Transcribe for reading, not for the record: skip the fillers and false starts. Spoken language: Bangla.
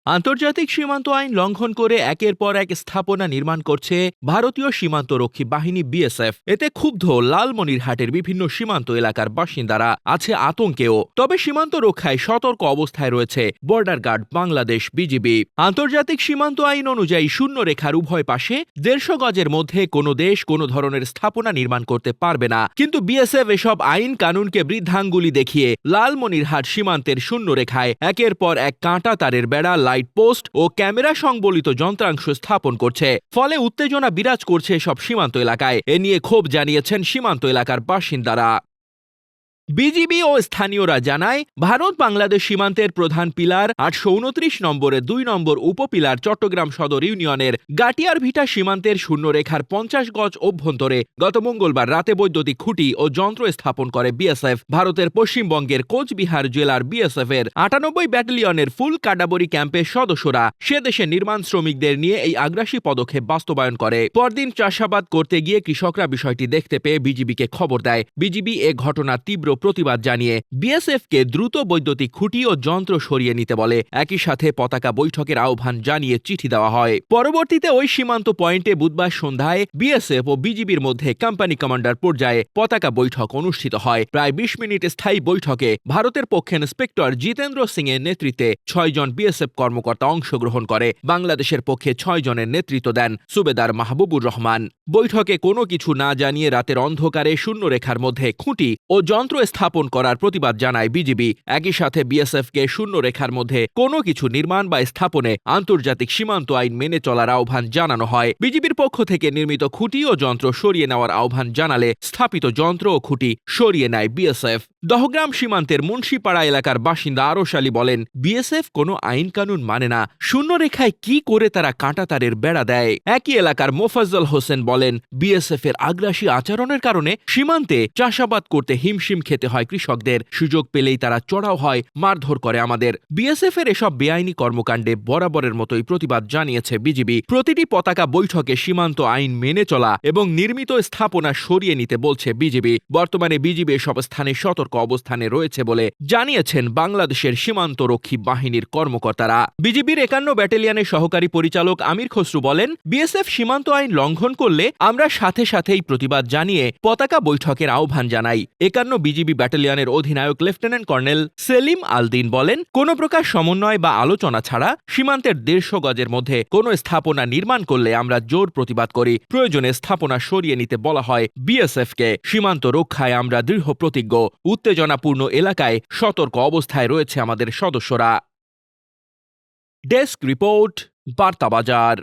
আন্তর্জাতিক সীমান্ত আইন লঙ্ঘন করে একের পর এক স্থাপনা নির্মাণ করছে ভারতীয় সীমান্তরক্ষী বাহিনী বিএসএফ। এতে ক্ষুব্ধ লালমনিরহাটের বিভিন্ন সীমান্ত এলাকার বাসিন্দারা আছে আতঙ্কেও। তবে সীমান্ত রক্ষায় সতর্ক অবস্থায় রয়েছে বর্ডার গার্ড বাংলাদেশ বিজিবি। আন্তর্জাতিক সীমান্ত আইন অনুযায়ী শূন্য রেখার উভয় পাশে 150 গজের মধ্যে কোনো দেশ কোনো ধরনের স্থাপনা নির্মাণ করতে পারবে না। কিন্তু বিএসএফ এসব আইন কানুনকে বৃদ্ধাঙ্গুলি দেখিয়ে লালমনিরহাট সীমান্তের শূন্য রেখায় একের পর এক কাঁটা তারের বেড়া, লাইট পোস্ট ও ক্যামেরা সংবলিত যন্ত্রাংশ স্থাপন করছে। ফলে উত্তেজনা বিরাজ করছে সব সীমান্ত এলাকায়। এ নিয়ে ক্ষোভ জানিয়েছেন সীমান্ত এলাকার বাসিন্দারা। বিজিবি ও স্থানীয়রা জানায়, ভারত বাংলাদেশ সীমান্তের প্রধান পিলার 829 নম্বরে 2 নম্বর উপপিলার চট্টগ্রাম সদর ইউনিয়নের গাটিয়ার ভিটা সীমান্তের শূন্যরেখার 50 গজ অভ্যন্তরে গত মঙ্গলবার রাতে বৈদ্যুতিক খুঁটি ও যন্ত্র স্থাপন করে বিএসএফ। ভারতের পশ্চিমবঙ্গের কোচবিহার জেলার বিএসএফের 98 ব্যাটালিয়নের ফুল কাডাবরি ক্যাম্পের সদস্যরা সে দেশে নির্মাণ শ্রমিকদের নিয়ে এই আগ্রাসী পদক্ষেপ বাস্তবায়ন করে। পরদিন চাষাবাদ করতে গিয়ে কৃষকরা বিষয়টি দেখতে পেয়ে বিজিবিকে খবর দেয়। বিজিবি এ ঘটনার তীব্র প্রতিবাদ জানিয়ে বিএসএফকে দ্রুত বৈদ্যুতিক খুঁটি ও যন্ত্র সরিয়ে নিতে বলে। একই সাথে পতাকা বৈঠকের আহ্বান জানিয়ে চিঠি দেওয়া হয়। পরবর্তীতে ওই সীমান্ত পয়েন্টে বুধবার সন্ধ্যায় বিএসএফ ও বিজিবির মধ্যে কোম্পানি কমান্ডার পর্যায়ে পতাকা বৈঠক অনুষ্ঠিত হয়। প্রায় 20 মিনিট স্থায়ী বৈঠকে ভারতের পক্ষে ইন্সপেক্টর জিতেন্দ্র সিং এর নেতৃত্বে 6 জন বিএসএফ কর্মকর্তা অংশগ্রহণ করে। বাংলাদেশের পক্ষে 6 জনের নেতৃত্ব দেন সুবেদার মাহবুবুর রহমান। বৈঠকে কোনো কিছু না জানিয়ে রাতের অন্ধকারে শূন্যরেখার মধ্যে খুঁটি ও যন্ত্র স্থাপন করার প্রতিবাদ জানায় বিজিবি। একই সাথে বিএসএফকে শূন্যরেখার মধ্যে কোনো কিছু নির্মাণ বা স্থাপনে আন্তর্জাতিক সীমান্ত আইন মেনে চলার আহ্বান জানানো হয়। বিজিবির পক্ষ থেকে নির্মিত খুঁটি ও যন্ত্র সরিয়ে নেওয়ার আহ্বান জানালে স্থাপিত যন্ত্র ও খুঁটি সরিয়ে নেয় বিএসএফ। দহগ্রাম সীমান্তের মুন্সিপাড়া এলাকার বাসিন্দা আরশ আলী বলেন, বিএসএফ কোনো আইন কানুন মানে না, শূন্যরেখায় কি করে তারা কাঁটাতারের বেড়া দেয়। একই এলাকার মোফাজ্জল হোসেন বলেন, বিএসএফ এর আগ্রাসী আচরণের কারণে সীমান্তে চাষাবাদ করতে হিমশিম খেতে হয় কৃষকদের। সুযোগ পেলেই তারা চড়াও হয়, মারধর করে আমাদের। বিএসএফ এর এসব বেআইনি কর্মকাণ্ডে বরাবরের মতোই প্রতিবাদ জানিয়েছে বিজিবি। প্রতিটি পতাকা বৈঠকে সীমান্ত আইন মেনে চলা এবং নির্মিত স্থাপনা সরিয়ে নিতে বলছে বিজিবি। বর্তমানে বিজিবি এসব স্থানে সতর্ক অবস্থানে রয়েছে বলে জানিয়েছেন বাংলাদেশের সীমান্তরক্ষী বাহিনীর কর্মকর্তারা। বিজিবির 51 ব্যাটালিয়নের সহকারী পরিচালক আমির খসরু বলেন, বিএসএফ সীমান্ত আইন লঙ্ঘন করলে আমরা সাথে সাথেই প্রতিবাদ জানিয়ে পতাকা বৈঠকের আহ্বান জানাই। 51 বিজিবি ব্যাটালিয়নের অধিনায়ক লেফটেন্যান্ট কর্নেল সেলিম আলদিন বলেন, কোন প্রকার সমন্বয় বা আলোচনা ছাড়া সীমান্তের 150 গজের মধ্যে কোনো স্থাপনা নির্মাণ করলে আমরা জোর প্রতিবাদ করি। প্রয়োজনে স্থাপনা সরিয়ে নিতে বলা হয় বিএসএফকে। সীমান্ত রক্ষায় আমরা দৃঢ় প্রতিজ্ঞ। উত্তেজনাপূর্ণ এলাকায় সতর্ক অবস্থায় রয়েছে আমাদের সদস্যরা। ডেস্ক রিপোর্ট, বার্তা বাজার।